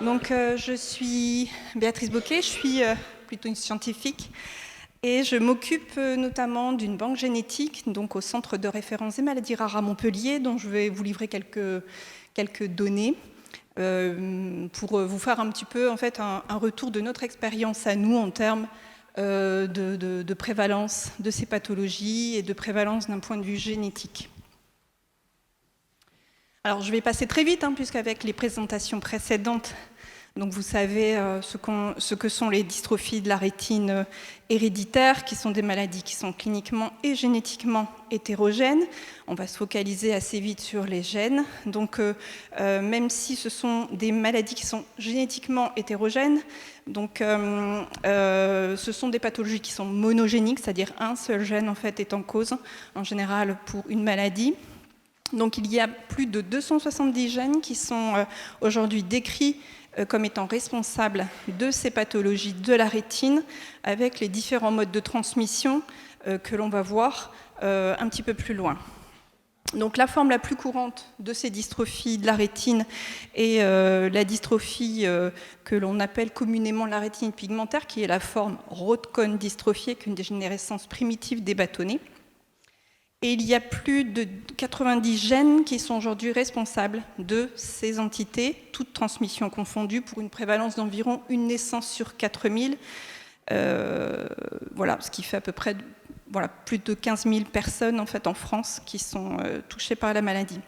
Je suis Béatrice Bocquet, je suis plutôt une scientifique et je m'occupe notamment d'une banque génétique donc au Centre de référence des maladies rares à Montpellier, dont je vais vous livrer quelques données pour vous faire un petit peu en fait, un retour de notre expérience à nous en termes de prévalence de ces pathologies et de prévalence d'un point de vue génétique. Alors je vais passer très vite, puisqu'avec les présentations précédentes, donc vous savez ce que sont les dystrophies de la rétine héréditaires, qui sont des maladies qui sont cliniquement et génétiquement hétérogènes. On va se focaliser assez vite sur les gènes. Donc même si ce sont des maladies qui sont génétiquement hétérogènes, donc ce sont des pathologies qui sont monogéniques, c'est-à-dire un seul gène en fait est en cause, en général pour une maladie. Donc il y a plus de 270 gènes qui sont aujourd'hui décrits comme étant responsables de ces pathologies de la rétine, avec les différents modes de transmission que l'on va voir un petit peu plus loin. Donc la forme la plus courante de ces dystrophies de la rétine est la dystrophie que l'on appelle communément la rétine pigmentaire, qui est la forme Roth-Kohn dystrophique, avec une dégénérescence primitive des bâtonnets. Et il y a plus de 90 gènes qui sont aujourd'hui responsables de ces entités, toutes transmissions confondues, pour une prévalence d'environ une naissance sur 4000. Ce qui fait à peu près plus de 15 000 personnes en fait, en France qui sont touchées par la maladie.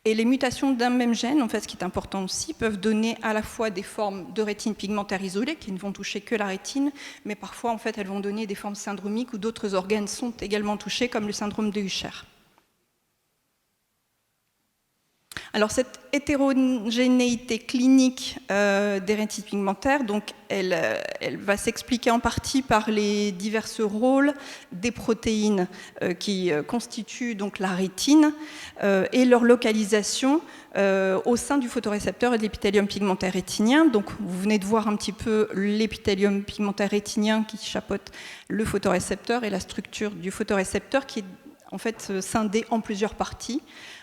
Et les mutations d'un même gène, en fait, ce qui est important aussi, peuvent donner à la fois des formes de rétine pigmentaire isolée qui ne vont toucher que la rétine, mais parfois en fait, elles vont donner des formes syndromiques où d'autres organes sont également touchés, comme le syndrome de Usher. Alors cette hétérogénéité clinique des rétines pigmentaires, donc elle va s'expliquer en partie par les divers rôles des protéines qui constituent donc la rétine et leur localisation au sein du photorécepteur et de l'épithélium pigmentaire rétinien. Donc vous venez de voir un petit peu l'épithélium pigmentaire rétinien qui chapeaute le photorécepteur et la structure du photorécepteur qui est en fait scindée en plusieurs parties,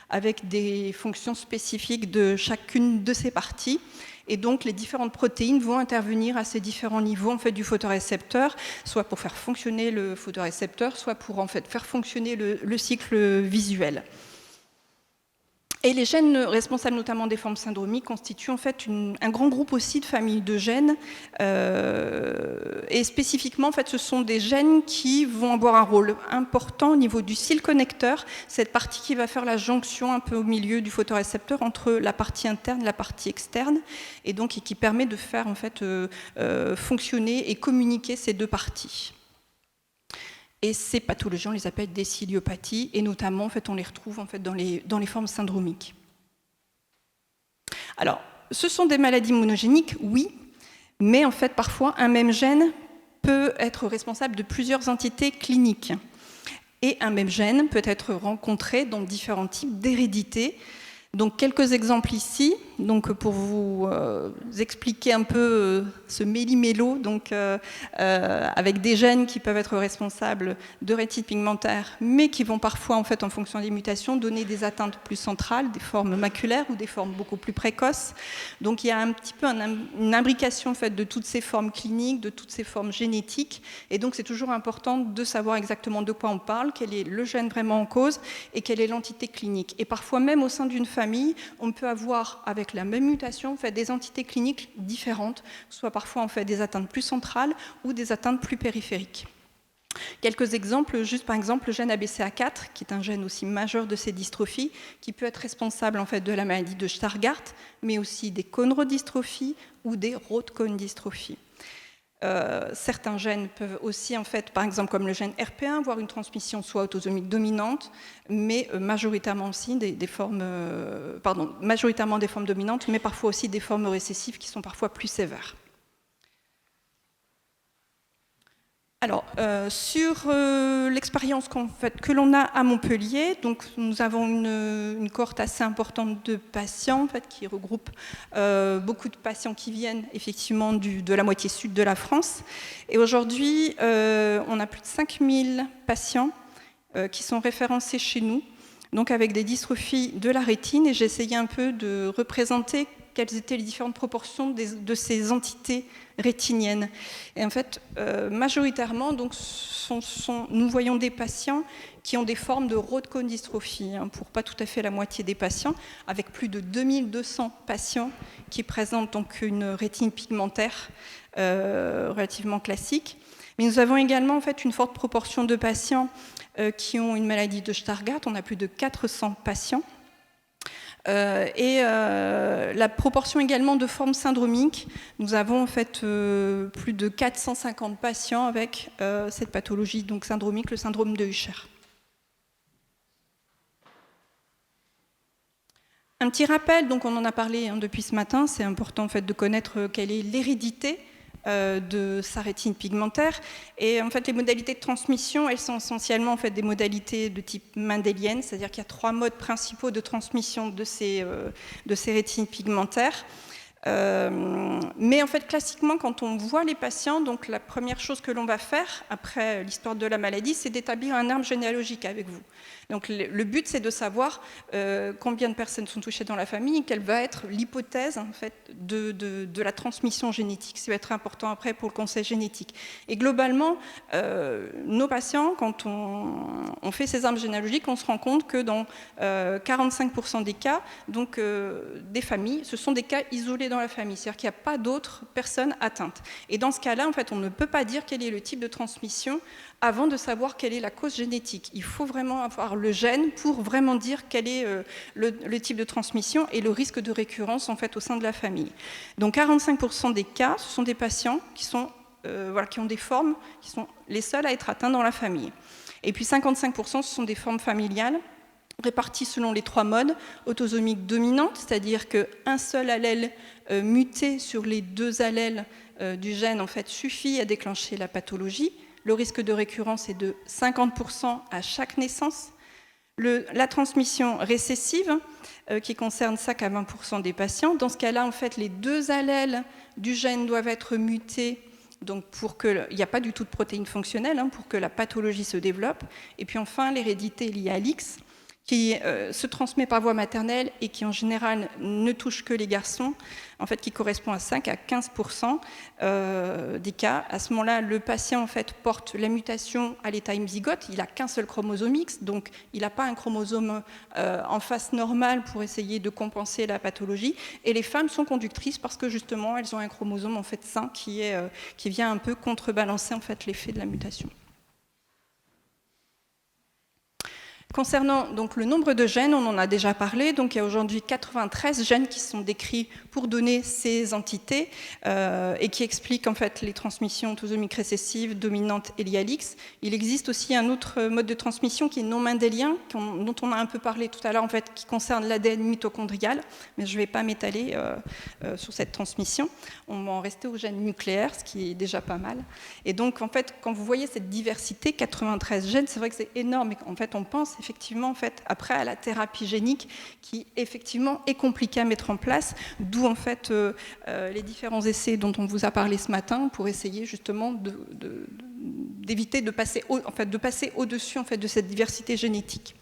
avec des fonctions spécifiques de chacune de ces parties. Et donc, les différentes protéines vont intervenir à ces différents niveaux en fait, du photorécepteur, soit pour faire fonctionner le photorécepteur, soit pour en fait, faire fonctionner le cycle visuel. Et les gènes responsables notamment des formes syndromiques constituent en fait un grand groupe aussi de familles de gènes. Et spécifiquement, en fait, ce sont des gènes qui vont avoir un rôle important au niveau du cil connecteur, cette partie qui va faire la jonction un peu au milieu du photorécepteur entre la partie interne et la partie externe, et donc qui permet de faire en fait, fonctionner et communiquer ces deux parties. Et ces pathologies, on les appelle des ciliopathies, et notamment, en fait, on les retrouve en fait, dans les formes syndromiques. Alors, ce sont des maladies monogéniques, oui, mais en fait, parfois, un même gène peut être responsable de plusieurs entités cliniques. Et un même gène peut être rencontré dans différents types d'hérédité. Donc, quelques exemples ici, donc, pour vous expliquer un peu ce méli-mélo, donc, avec des gènes qui peuvent être responsables de rétine pigmentaire, mais qui vont parfois, en fait, en fonction des mutations, donner des atteintes plus centrales, des formes maculaires ou des formes beaucoup plus précoces. Donc, il y a un petit peu une imbrication en fait, de toutes ces formes cliniques, de toutes ces formes génétiques. Et donc, c'est toujours important de savoir exactement de quoi on parle, quel est le gène vraiment en cause et quelle est l'entité clinique. Et parfois, même au sein d'une famille, on peut avoir, avec la même mutation, en fait, des entités cliniques différentes, soit parfois en fait, des atteintes plus centrales ou des atteintes plus périphériques. Quelques exemples, juste par exemple le gène ABCA4, qui est un gène aussi majeur de ces dystrophies, qui peut être responsable en fait, de la maladie de Stargardt, mais aussi des chondrodystrophies ou des Roth-Kohn dystrophies. Certains gènes peuvent aussi, en fait, par exemple comme le gène RP1, avoir une transmission soit autosomique dominante, mais majoritairement aussi majoritairement des formes dominantes, mais parfois aussi des formes récessives qui sont parfois plus sévères. Alors, sur l'expérience que l'on a à Montpellier, donc nous avons une cohorte assez importante de patients en fait, qui regroupe beaucoup de patients qui viennent effectivement de la moitié sud de la France. Et aujourd'hui, on a plus de 5000 patients qui sont référencés chez nous, donc avec des dystrophies de la rétine. Et j'ai essayé un peu de représenter quelles étaient les différentes proportions de ces entités rétiniennes. Et en fait, majoritairement, donc, nous voyons des patients qui ont des formes de rhodocone-dystrophie, pour pas tout à fait la moitié des patients, avec plus de 2200 patients qui présentent donc une rétine pigmentaire relativement classique. Mais nous avons également en fait une forte proportion de patients qui ont une maladie de Stargardt. On a plus de 400 patients. La proportion également de formes syndromiques, nous avons en fait plus de 450 patients avec cette pathologie donc syndromique, le syndrome de Usher. Un petit rappel, donc on en a parlé depuis ce matin, c'est important en fait de connaître quelle est l'hérédité de sa rétine pigmentaire. Et en fait, les modalités de transmission, elles sont essentiellement en fait des modalités de type mendélienne, c'est-à-dire qu'il y a 3 modes principaux de transmission de ces rétines pigmentaires. Mais en fait, classiquement, quand on voit les patients, donc la première chose que l'on va faire après l'histoire de la maladie, c'est d'établir un arbre généalogique avec vous. Donc le but, c'est de savoir combien de personnes sont touchées dans la famille et quelle va être l'hypothèse en fait, de la transmission génétique. Ça va être important après pour le conseil génétique. Et globalement, nos patients, quand on fait ces arbres généalogiques, on se rend compte que dans 45% des cas, donc, des familles, ce sont des cas isolés dans la famille, c'est-à-dire qu'il n'y a pas d'autres personnes atteintes. Et dans ce cas-là, en fait, on ne peut pas dire quel est le type de transmission avant de savoir quelle est la cause génétique. Il faut vraiment avoir le gène pour vraiment dire quel est le type de transmission et le risque de récurrence en fait, au sein de la famille. Donc 45% des cas, ce sont des patients qui ont des formes qui sont les seuls à être atteints dans la famille. Et puis 55%, ce sont des formes familiales réparties selon les 3 modes, autosomique dominante, c'est-à-dire qu'un seul allèle muté sur les 2 allèles du gène en fait, suffit à déclencher la pathologie. Le risque de récurrence est de 50% à chaque naissance. La transmission récessive, qui concerne 5 à 20% des patients, dans ce cas-là, en fait, les 2 allèles du gène doivent être mutés donc il n'y a pas du tout de protéines fonctionnelles pour que la pathologie se développe. Et puis enfin, l'hérédité liée à l'X, qui se transmet par voie maternelle et qui en général ne touche que les garçons, en fait, qui correspond à 5 à 15% des cas. À ce moment-là, le patient en fait, porte la mutation à l'état zygote, il n'a qu'un seul chromosome X, donc il n'a pas un chromosome en face normale pour essayer de compenser la pathologie. Et les femmes sont conductrices parce que justement, elles ont un chromosome en fait, sain qui vient un peu contrebalancer en fait, l'effet de la mutation. Concernant donc, le nombre de gènes, on en a déjà parlé, donc il y a aujourd'hui 93 gènes qui sont décrits pour donner ces entités et qui expliquent en fait les transmissions autosomiques récessives, dominantes et liées à l'X. Il existe aussi un autre mode de transmission qui est non mendélien, dont on a un peu parlé tout à l'heure, en fait, qui concerne l'ADN mitochondrial, mais je ne vais pas m'étaler sur cette transmission. On va en rester aux gènes nucléaires, ce qui est déjà pas mal. Et donc en fait, quand vous voyez cette diversité, 93 gènes, c'est vrai que c'est énorme, et en fait on pense effectivement en fait, après à la thérapie génique qui effectivement est compliquée à mettre en place, d'où en fait les différents essais dont on vous a parlé ce matin pour essayer justement d'éviter de passer au-dessus en fait, de cette diversité génétique.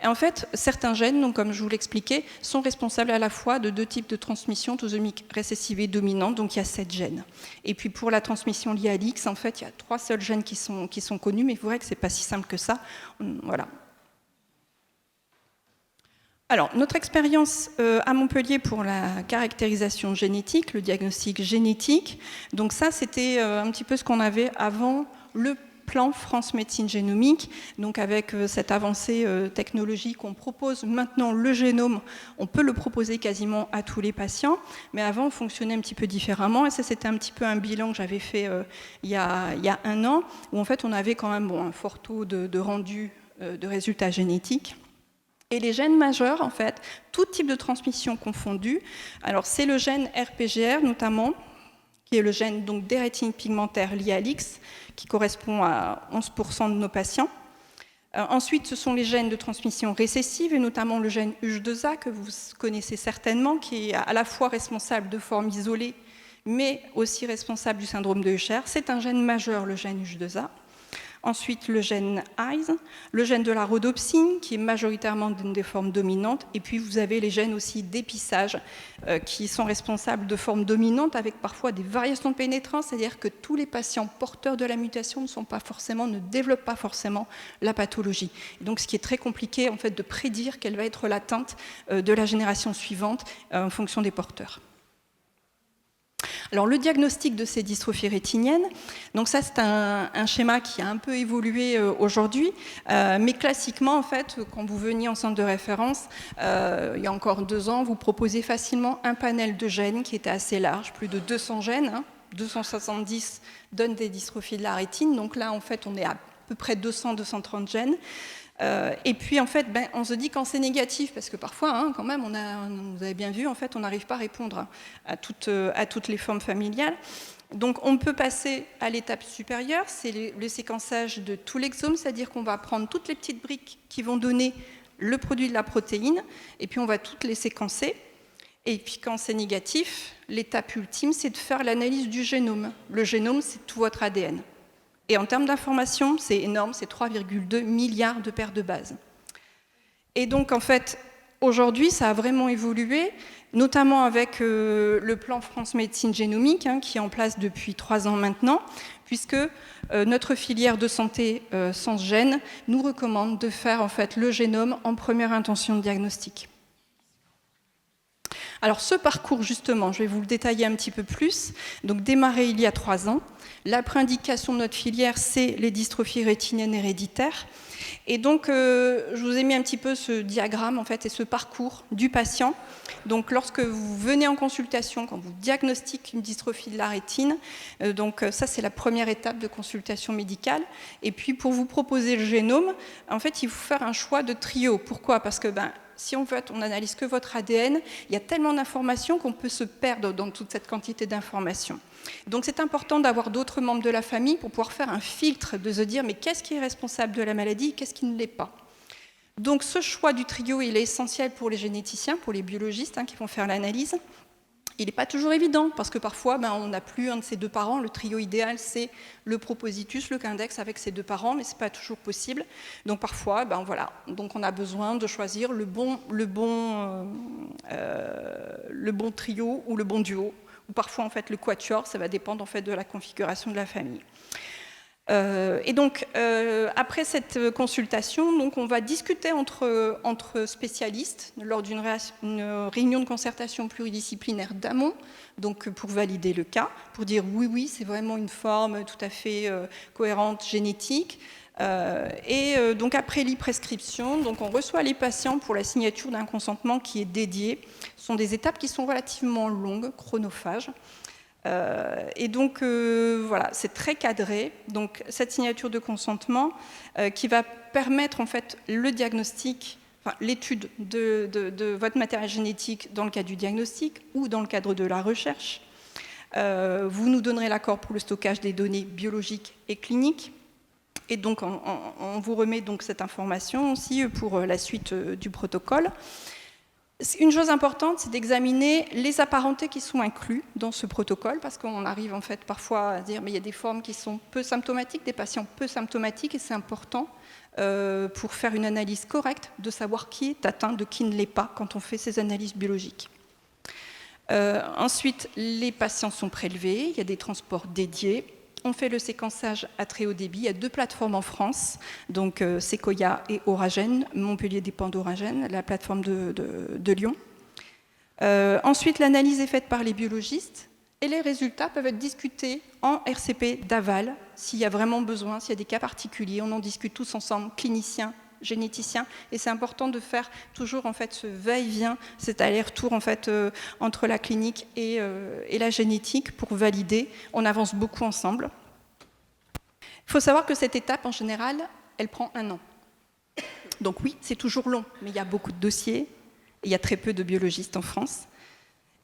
Et en fait, certains gènes, donc, comme je vous l'expliquais, sont responsables à la fois de 2 types de transmission, autosomique récessive et dominante, donc il y a 7 gènes. Et puis pour la transmission liée à l'X, en fait, il y a 3 seuls gènes qui sont connus, mais vous verrez que ce n'est pas si simple que ça. Voilà. Alors, notre expérience à Montpellier pour la caractérisation génétique, le diagnostic génétique, donc ça, c'était un petit peu ce qu'on avait avant le plan France Médecine Génomique, donc avec cette avancée technologique, on propose maintenant le génome, on peut le proposer quasiment à tous les patients, mais avant on fonctionnait un petit peu différemment, et ça c'était un petit peu un bilan que j'avais fait il y a 1 an, où en fait on avait quand même un fort taux de rendu de résultats génétiques. Et les gènes majeurs, en fait, tout type de transmission confondu, alors c'est le gène RPGR notamment, qui est le gène donc, des rétines pigmentaires liées à l'X, qui correspond à 11% de nos patients. Ensuite, ce sont les gènes de transmission récessive, et notamment le gène UH2A, que vous connaissez certainement, qui est à la fois responsable de formes isolées, mais aussi responsable du syndrome de Usher. C'est un gène majeur, le gène UH2A. Ensuite, le gène AISE, le gène de la rhodopsine, qui est majoritairement d'une des formes dominantes. Et puis, vous avez les gènes aussi d'épissage, qui sont responsables de formes dominantes, avec parfois des variations de pénétrance, c'est-à-dire que tous les patients porteurs de la mutation ne développent pas forcément la pathologie. Et donc, ce qui est très compliqué, en fait, de prédire quelle va être l'atteinte de la génération suivante en fonction des porteurs. Alors, le diagnostic de ces dystrophies rétiniennes, donc ça c'est un schéma qui a un peu évolué aujourd'hui, mais classiquement en fait, quand vous veniez en centre de référence, il y a encore 2 ans, vous proposez facilement un panel de gènes qui était assez large, plus de 200 gènes, 270 donnent des dystrophies de la rétine, donc là en fait on est à peu près 200-230 gènes. Et puis en fait, on se dit quand c'est négatif, parce que parfois, quand même, vous avez bien vu, en fait, on n'arrive pas à répondre à toutes les formes familiales. Donc on peut passer à l'étape supérieure, c'est le séquençage de tout l'exome, c'est-à-dire qu'on va prendre toutes les petites briques qui vont donner le produit de la protéine, et puis on va toutes les séquencer. Et puis quand c'est négatif, l'étape ultime, c'est de faire l'analyse du génome. Le génome, c'est tout votre ADN. Et en termes d'information, c'est énorme, c'est 3,2 milliards de paires de bases. Et donc, en fait, aujourd'hui, ça a vraiment évolué, notamment avec le plan France Médecine Génomique, qui est en place depuis 3 ans maintenant, puisque notre filière de santé SensGène nous recommande de faire en fait, le génome en première intention de diagnostic. Alors ce parcours justement, je vais vous le détailler un petit peu plus, donc démarré il y a 3 ans. La préindication de notre filière, c'est les dystrophies rétiniennes héréditaires. Et donc je vous ai mis un petit peu ce diagramme en fait, et ce parcours du patient. Donc lorsque vous venez en consultation, quand vous diagnostiquez une dystrophie de la rétine, donc ça c'est la première étape de consultation médicale. Et puis pour vous proposer le génome, en fait il faut faire un choix de trio. Pourquoi ? Parce que si en fait on n'analyse que votre ADN, il y a tellement d'informations qu'on peut se perdre dans toute cette quantité d'informations. Donc c'est important d'avoir d'autres membres de la famille pour pouvoir faire un filtre, de se dire mais qu'est-ce qui est responsable de la maladie, qu'est-ce qui ne l'est pas. Donc ce choix du trio, il est essentiel pour les généticiens, pour les biologistes qui vont faire l'analyse. Il n'est pas toujours évident, parce que parfois, on n'a plus un de ces 2 parents. Le trio idéal, c'est le propositus, le Kindex avec ses 2 parents, mais ce n'est pas toujours possible. Donc parfois, voilà. Donc on a besoin de choisir le bon trio ou le bon duo, ou parfois en fait le quatuor, ça va dépendre en fait de la configuration de la famille. Et donc, après cette consultation, donc, on va discuter entre spécialistes lors d'une réunion de concertation pluridisciplinaire d'amont, donc pour valider le cas, pour dire oui, c'est vraiment une forme tout à fait cohérente, génétique. Et donc après l'e-prescription, donc on reçoit les patients pour la signature d'un consentement qui est dédié. Ce sont des étapes qui sont relativement longues, chronophages. Et donc, voilà, c'est très cadré. Donc, cette signature de consentement qui va permettre, en fait, le diagnostic, l'étude de votre matériel génétique dans le cadre du diagnostic ou dans le cadre de la recherche. Vous nous donnerez l'accord pour le stockage des données biologiques et cliniques. Et donc, on vous remet donc cette information aussi pour la suite du protocole. Une chose importante, c'est d'examiner les apparentés qui sont inclus dans ce protocole, parce qu'on arrive en fait parfois à dire mais il y a des formes qui sont peu symptomatiques, des patients peu symptomatiques, et c'est important pour faire une analyse correcte de savoir qui est atteint de qui ne l'est pas quand on fait ces analyses biologiques. Ensuite, les patients sont prélevés, il y a des transports dédiés. On fait le séquençage à très haut débit. Il y a 2 plateformes en France, donc Sequoia et Oragen. Montpellier dépend d'Oragen, la plateforme de Lyon. Ensuite, l'analyse est faite par les biologistes et les résultats peuvent être discutés en RCP d'aval s'il y a vraiment besoin, s'il y a des cas particuliers. On en discute tous ensemble, cliniciens, généticiens, et c'est important de faire toujours en fait ce va-et-vient, cet aller-retour en fait entre la clinique et la génétique pour valider. On avance beaucoup ensemble. Il faut savoir que cette étape en général, elle prend 1 an. Donc oui, c'est toujours long, mais il y a beaucoup de dossiers, et il y a très peu de biologistes en France.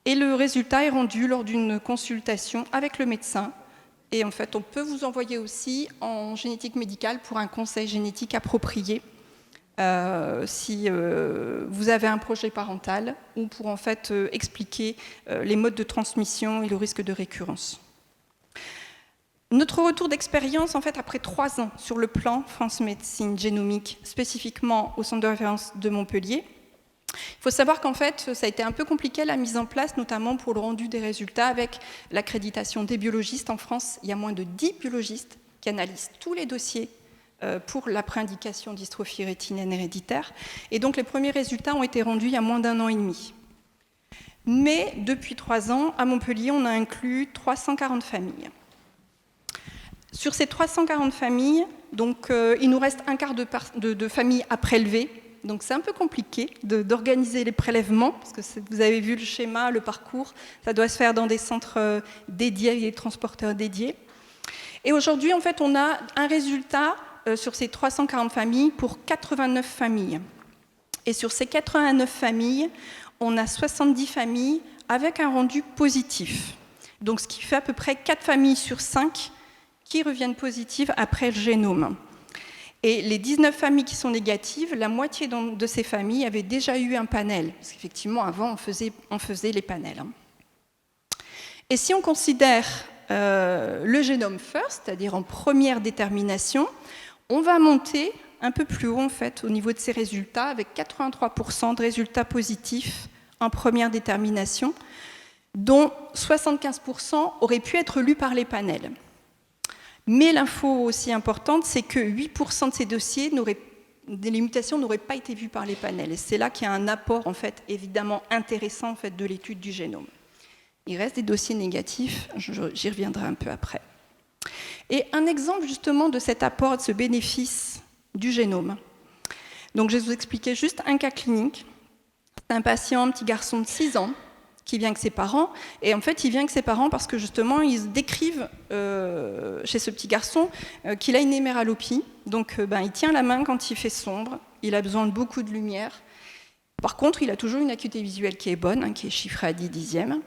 Et le résultat est rendu lors d'une consultation avec le médecin. Et en fait, on peut vous envoyer aussi en génétique médicale pour un conseil génétique approprié. Si vous avez un projet parental ou pour en fait expliquer les modes de transmission et le risque de récurrence. Notre retour d'expérience, en fait, après 3 ans sur le plan France Médecine Génomique, spécifiquement au centre de référence de Montpellier, il faut savoir qu'en fait, ça a été un peu compliqué la mise en place, notamment pour le rendu des résultats avec l'accréditation des biologistes. En France, il y a moins de 10 biologistes qui analysent tous les dossiers pour la préindication dystrophie rétinienne héréditaire. Et donc, les premiers résultats ont été rendus il y a moins d'1 an et demi. Mais depuis 3 ans, à Montpellier, on a inclus 340 familles. Sur ces 340 familles, donc, il nous reste un quart de familles à prélever. Donc c'est un peu compliqué d'organiser les prélèvements, parce que vous avez vu le schéma, le parcours, ça doit se faire dans des centres dédiés, des transporteurs dédiés. Et aujourd'hui, en fait, on a un résultat sur ces 340 familles pour 89 familles. Et sur ces 89 familles, on a 70 familles avec un rendu positif. Donc ce qui fait à peu près 4 familles sur 5 qui reviennent positives après le génome. Et les 19 familles qui sont négatives, la moitié de ces familles avaient déjà eu un panel. Parce qu'effectivement, avant, on faisait les panels. Et si on considère le génome first, c'est-à-dire en première détermination, on va monter un peu plus haut, en fait, au niveau de ces résultats, avec 83% de résultats positifs en première détermination, dont 75% auraient pu être lus par les panels. Mais l'info aussi importante, c'est que 8% de ces dossiers, les mutations n'auraient pas été vues par les panels. Et c'est là qu'il y a un apport, en fait, évidemment intéressant en fait, de l'étude du génome. Il reste des dossiers négatifs, j'y reviendrai un peu après. Et un exemple justement de cet apport, de ce bénéfice du génome. Donc je vais vous expliquer juste un cas clinique. C'est un patient, un petit garçon de 6 ans, qui vient avec ses parents, et en fait il vient avec ses parents parce que justement ils décrivent chez ce petit garçon qu'il a une héméralopie, donc il tient la main quand il fait sombre, il a besoin de beaucoup de lumière. Par contre il a toujours une acuité visuelle qui est bonne, qui est chiffrée à 10 dixièmes.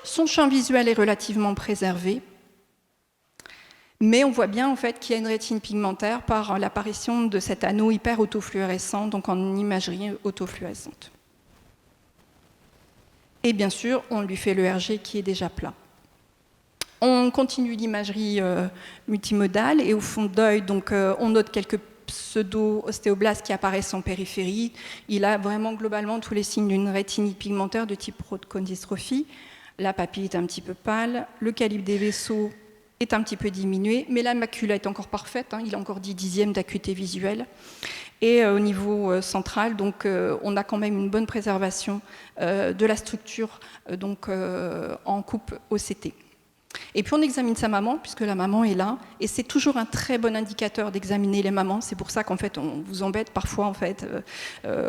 Son champ visuel est relativement préservé, mais on voit bien en fait qu'il y a une rétine pigmentaire par l'apparition de cet anneau hyper autofluorescent, donc en imagerie autofluorescente. Et bien sûr, on lui fait l'ERG qui est déjà plat. On continue l'imagerie multimodale et au fond d'œil, donc on note quelques pseudo-ostéoblastes qui apparaissent en périphérie. Il a vraiment globalement tous les signes d'une rétinite pigmentaire de type rhodocone-dystrophie. La papille est un petit peu pâle, le calibre des vaisseaux est un petit peu diminué, mais la macula est encore parfaite, il a encore 10 dixièmes d'acuité visuelle. Et au niveau central, donc, on a quand même une bonne préservation de la structure en coupe OCT. Et puis on examine sa maman, puisque la maman est là, et c'est toujours un très bon indicateur d'examiner les mamans. C'est pour ça qu'en fait, on vous embête parfois, en fait,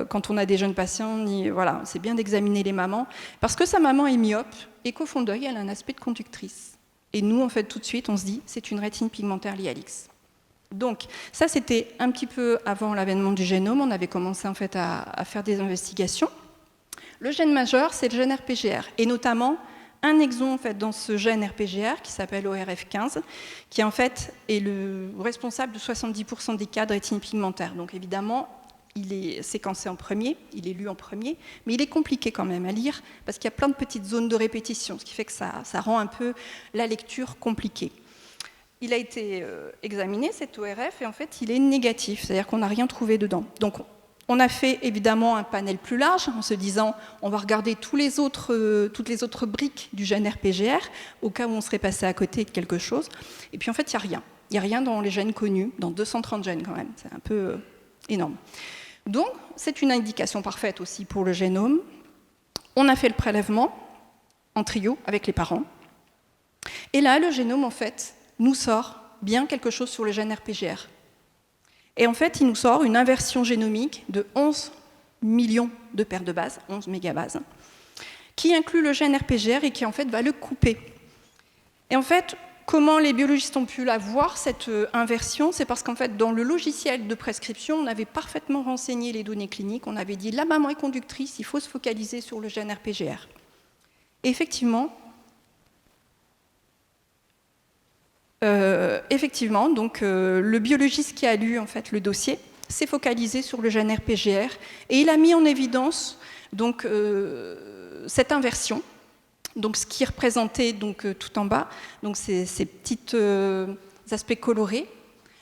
quand on a des jeunes patients, voilà, c'est bien d'examiner les mamans, parce que sa maman est myope, et qu'au fond d'œil, elle a un aspect de conductrice. Et nous, en fait, tout de suite, on se dit, c'est une rétine pigmentaire liée à l'X. Donc, ça, c'était un petit peu avant l'avènement du génome. On avait commencé, en fait, à faire des investigations. Le gène majeur, c'est le gène RPGR, et notamment un exon en fait, dans ce gène RPGR qui s'appelle ORF15, qui en fait est le responsable de 70% des cas de rétine pigmentaire. Donc évidemment, il est séquencé en premier, il est lu en premier, mais il est compliqué quand même à lire parce qu'il y a plein de petites zones de répétition, ce qui fait que ça rend un peu la lecture compliquée. Il a été examiné, cet ORF, et en fait, il est négatif, c'est-à-dire qu'on n'a rien trouvé dedans. Donc, on a fait évidemment un panel plus large en se disant on va regarder toutes les autres briques du gène RPGR au cas où on serait passé à côté de quelque chose. Et puis en fait, il n'y a rien. Il n'y a rien dans les gènes connus, dans 230 gènes quand même. C'est un peu énorme. Donc, c'est une indication parfaite aussi pour le génome. On a fait le prélèvement en trio avec les parents. Et là, le génome, en fait, nous sort bien quelque chose sur le gène RPGR. Et en fait, il nous sort une inversion génomique de 11 millions de paires de bases, 11 mégabases, qui inclut le gène RPGR et qui en fait va le couper. Et en fait, comment les biologistes ont pu la voir, cette inversion? C'est parce qu'en fait, dans le logiciel de prescription, on avait parfaitement renseigné les données cliniques, on avait dit la maman est conductrice, il faut se focaliser sur le gène RPGR. Et effectivement, donc, le biologiste qui a lu en fait, le dossier s'est focalisé sur le gène RPGR et il a mis en évidence donc, cette inversion Donc, ce qui est représenté donc, tout en bas, donc ces petits aspects colorés.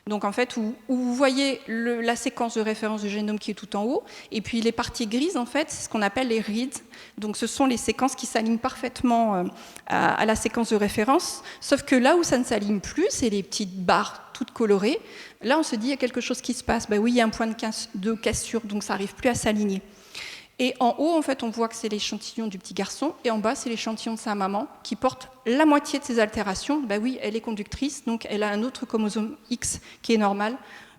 Donc en fait, où vous voyez la séquence de référence du génome qui est tout en haut, et puis les parties grises, en fait, c'est ce qu'on appelle les reads. Donc ce sont les séquences qui s'alignent parfaitement à la séquence de référence, sauf que là où ça ne s'aligne plus, c'est les petites barres toutes colorées. Là, on se dit, il y a quelque chose qui se passe. Ben oui, il y a un point de cassure, donc ça n'arrive plus à s'aligner. Et en haut, en fait, on voit que c'est l'échantillon du petit garçon, et en bas, c'est l'échantillon de sa maman, qui porte la moitié de ses altérations. Ben oui, elle est conductrice, donc elle a un autre chromosome X qui est normal.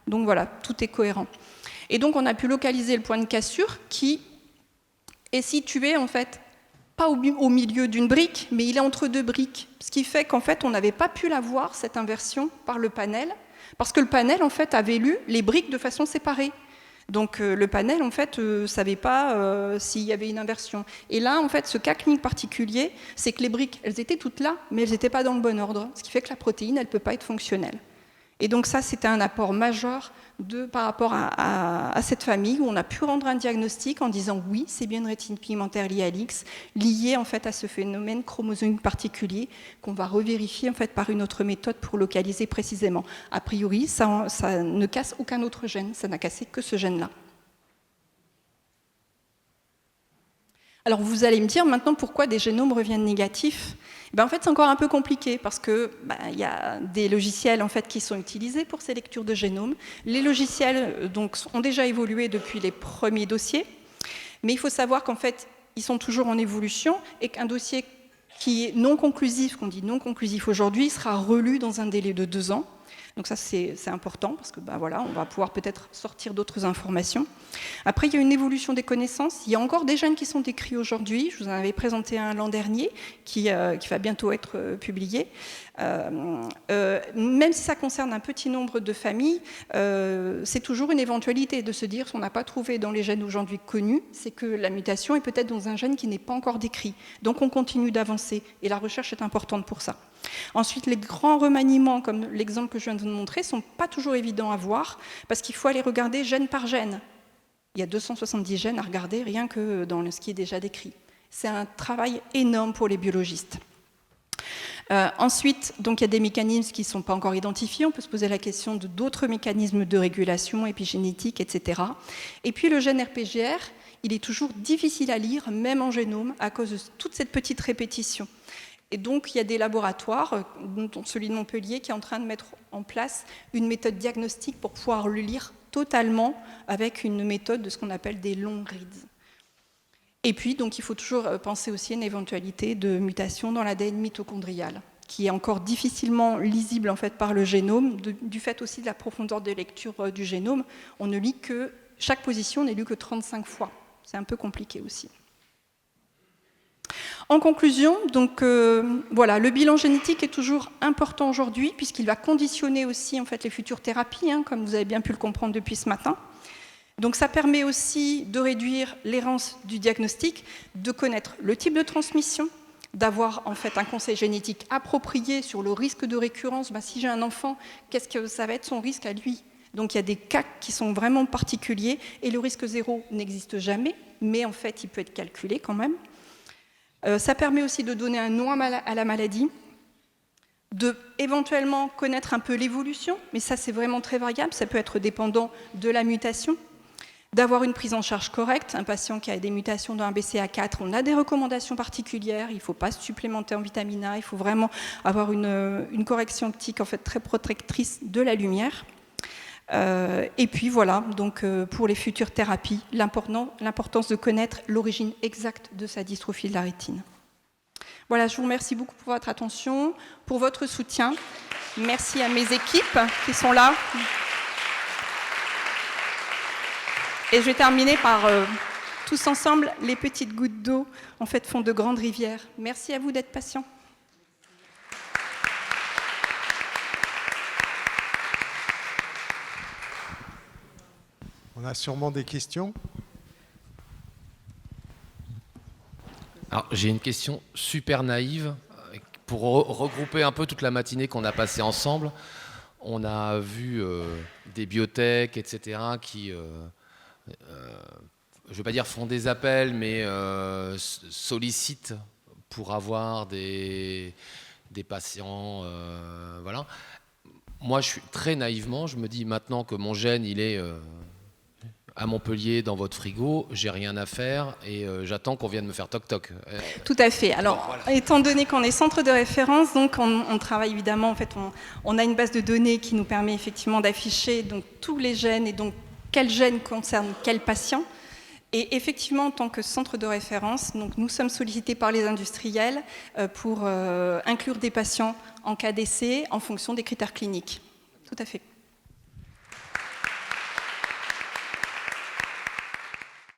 Donc voilà, tout est cohérent. Et donc, on a pu localiser le point de cassure qui est situé, en fait, pas au milieu d'une brique, mais il est entre deux briques. Ce qui fait qu'en fait, on n'avait pas pu la voir, cette inversion, par le panel, parce que le panel, en fait, avait lu les briques de façon séparée. Donc le panel, en fait, ne savait pas s'il y avait une inversion. Et là, en fait, ce cas clinique particulier, c'est que les briques, elles étaient toutes là, mais elles n'étaient pas dans le bon ordre, ce qui fait que la protéine, elle ne peut pas être fonctionnelle. Et donc ça, c'était un apport majeur par rapport à cette famille, où on a pu rendre un diagnostic en disant oui, c'est bien une rétine pigmentaire liée à l'X, liée en fait à ce phénomène chromosomique particulier, qu'on va revérifier en fait par une autre méthode pour localiser précisément. A priori, ça ne casse aucun autre gène, ça n'a cassé que ce gène-là. Alors vous allez me dire maintenant pourquoi des génomes reviennent négatifs. En fait, c'est encore un peu compliqué parce que y a des logiciels en fait, qui sont utilisés pour ces lectures de génomes. Les logiciels donc, ont déjà évolué depuis les premiers dossiers, mais il faut savoir qu'en fait, ils sont toujours en évolution et qu'un dossier qui est non conclusif, qu'on dit non conclusif aujourd'hui, sera relu dans un délai de 2 ans. Donc ça, c'est important, parce que voilà, on va pouvoir peut-être sortir d'autres informations. Après, il y a une évolution des connaissances. Il y a encore des gènes qui sont décrits aujourd'hui. Je vous en avais présenté un l'an dernier, qui va bientôt être publié. Même si ça concerne un petit nombre de familles, c'est toujours une éventualité de se dire, si on n'a pas trouvé dans les gènes aujourd'hui connus, c'est que la mutation est peut-être dans un gène qui n'est pas encore décrit. Donc on continue d'avancer, et la recherche est importante pour ça. Ensuite, les grands remaniements, comme l'exemple que je viens de vous montrer, ne sont pas toujours évidents à voir, parce qu'il faut aller regarder gène par gène. Il y a 270 gènes à regarder, rien que dans ce qui est déjà décrit. C'est un travail énorme pour les biologistes. Ensuite, donc, il y a des mécanismes qui ne sont pas encore identifiés. On peut se poser la question de d'autres mécanismes de régulation épigénétique, etc. Et puis, le gène RPGR, il est toujours difficile à lire, même en génome, à cause de toute cette petite répétition. Et donc, il y a des laboratoires, dont celui de Montpellier, qui est en train de mettre en place une méthode diagnostique pour pouvoir le lire totalement avec une méthode de ce qu'on appelle des long reads. Et puis, donc, il faut toujours penser aussi à une éventualité de mutation dans l'ADN mitochondrial, qui est encore difficilement lisible en fait, par le génome, du fait aussi de la profondeur de lecture du génome. On ne lit que, chaque position n'est lue que 35 fois. C'est un peu compliqué aussi. En conclusion, donc, voilà, le bilan génétique est toujours important aujourd'hui puisqu'il va conditionner aussi en fait, les futures thérapies, comme vous avez bien pu le comprendre depuis ce matin. Donc ça permet aussi de réduire l'errance du diagnostic, de connaître le type de transmission, d'avoir en fait un conseil génétique approprié sur le risque de récurrence. Si j'ai un enfant, qu'est-ce que ça va être son risque à lui ? Donc il y a des cas qui sont vraiment particuliers et le risque zéro n'existe jamais, mais en fait il peut être calculé quand même. Ça permet aussi de donner un nom à la maladie, de éventuellement connaître un peu l'évolution, mais ça c'est vraiment très variable, ça peut être dépendant de la mutation, d'avoir une prise en charge correcte. Un patient qui a des mutations dans un BCA4, on a des recommandations particulières, il ne faut pas se supplémenter en vitamine A, il faut vraiment avoir une correction optique en fait, très protectrice de la lumière. Et puis voilà, donc pour les futures thérapies, l'importance de connaître l'origine exacte de sa dystrophie de la rétine. Voilà, je vous remercie beaucoup pour votre attention, pour votre soutien. Merci à mes équipes qui sont là. Et je vais terminer par tous ensemble, les petites gouttes d'eau en fait font de grandes rivières. Merci à vous d'être patients. On a sûrement des questions. Alors, j'ai une question super naïve pour regrouper un peu toute la matinée qu'on a passée ensemble. On a vu des biotech, etc., qui, je ne veux pas dire font des appels, mais sollicitent pour avoir des patients, voilà. Moi, je suis très naïvement, je me dis maintenant que mon gène, il est à Montpellier dans votre frigo, j'ai rien à faire et j'attends qu'on vienne me faire toc-toc. Tout à fait. Alors, voilà. Étant donné qu'on est centre de référence, donc on travaille évidemment, en fait, on a une base de données qui nous permet effectivement d'afficher donc, tous les gènes et donc quel gène concerne quel patient. Et effectivement, en tant que centre de référence, donc, nous sommes sollicités par les industriels pour inclure des patients en cas d'essai en fonction des critères cliniques. Tout à fait.